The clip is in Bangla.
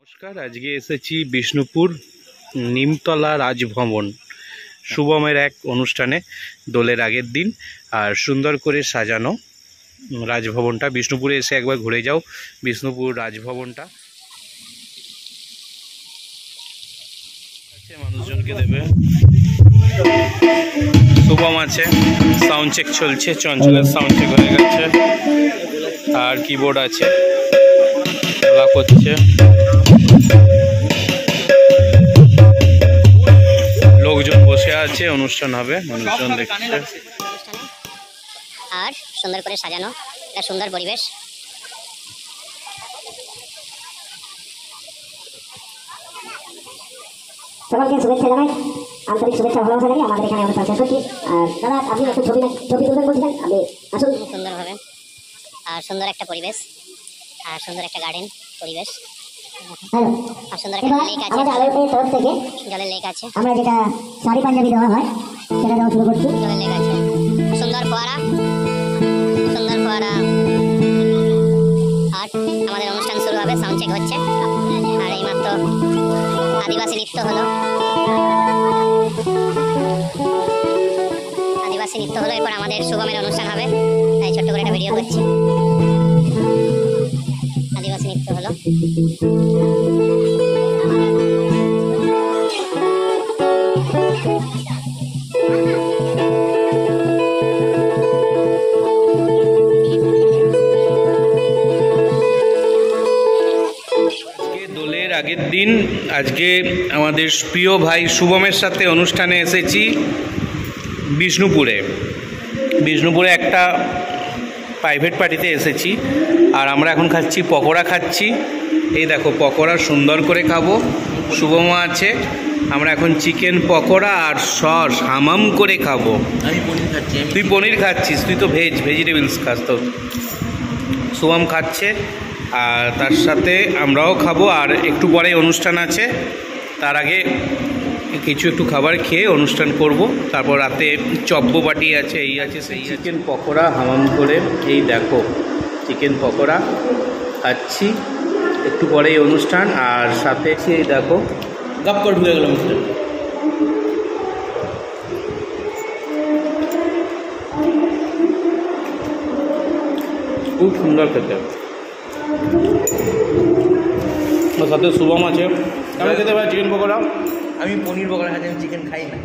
নমস্কার, আজকে এসেছি বিষ্ণুপুর নিমতলা রাজভবন শুভমের এক অনুষ্ঠানে দোলের আগের দিন। আর সুন্দর করে সাজানো রাজভবনটা। বিষ্ণুপুরে এসে একবার ঘুরে যাও বিষ্ণুপুর রাজভবনটা। মানুষজনকে দেবে। শুভম আছে, সাউন্ড চেক চলছে, চঞ্চলের সাউন্ড চেক হয়ে গেছে, আর কিবোর্ড আছে, খেলা করছে, লোকজন বসে আছে, অনুষ্ঠান হবে, মানুষজন দেখছে। আর সুন্দর করে সাজানো একটা সুন্দর পরিবেশ। সকলকে শুভেচ্ছা জানাই, আন্তরিক শুভেচ্ছা ভালোবাসা জানাই। আমাদের এখানে অনুষ্ঠান শেষ করছি। আর দাদা, আপনি একটু ছবি তুলবেন বলছিলেন, আপনি আসুন। সুন্দরভাবে আর সুন্দর একটা পরিবেশ, আর সুন্দর একটা গার্ডেন পরিবেশ, আর সুন্দর একটা লেক আছে। আমাদের আলোর তরফ থেকে জলের লেক আছে, আমরা যেটা শাড়ি পাঞ্জাবি দেওয়া হয় সেটা দেওয়া শুরু করছি। জলের লেক আছে, সুন্দর ফোয়ারা, সুন্দর ফোয়ারা। আর আমাদের অনুষ্ঠান শুরু হবে, সাউন্ড চেক হচ্ছে। আর এইমাত্র আদিবাসী নৃত্য হলো, এরপর আমাদের শুভমের অনুষ্ঠান হবে। তাই ছোট্ট করে একটা ভিডিও করছি। আদিবাসী নৃত্য হলো। দোলের আগের দিন আজকে আমাদের প্রিয় ভাই শুভমের সাথে অনুষ্ঠানে এসেছি বিষ্ণুপুরে একটা প্রাইভেট পার্টিতে এসেছি। আর আমরা এখন খাচ্ছি পকোড়া খাচ্ছি। এই দেখো পকোড়া সুন্দর করে খাবো, শুভমও আছে। আমরা এখন চিকেন পকোড়া আর সস হামাম করে খাবো। আমি পনির খাচ্ছি। তুই পনির খাচ্ছিস, তুই তো ভেজিটেবলস খাস। তো শুভম খাচ্ছে আর তার সাথে আমরাও খাবো। আর একটু পরে অনুষ্ঠান আছে, তার আগে একটু খাবার খেয়ে অনুষ্ঠান করব। তারপর রাতে চব্য পার্টি আছে, এই আছে সেই। চিকেন পকোড়া হামাম করে, এই দেখো চিকেন পকোড়া খাচ্ছি। একটু পরেই অনুষ্ঠান, আর সাথে এই দেখো গাপ করে ঢুকে গেলাম। খুব সুন্দর খেতে। সাথে শুভম আছে। কেমন খেতে পারে চিকেন পকোড়া? আমি পনির পকোড়া খাচ্ছি, আমি চিকেন খাই না।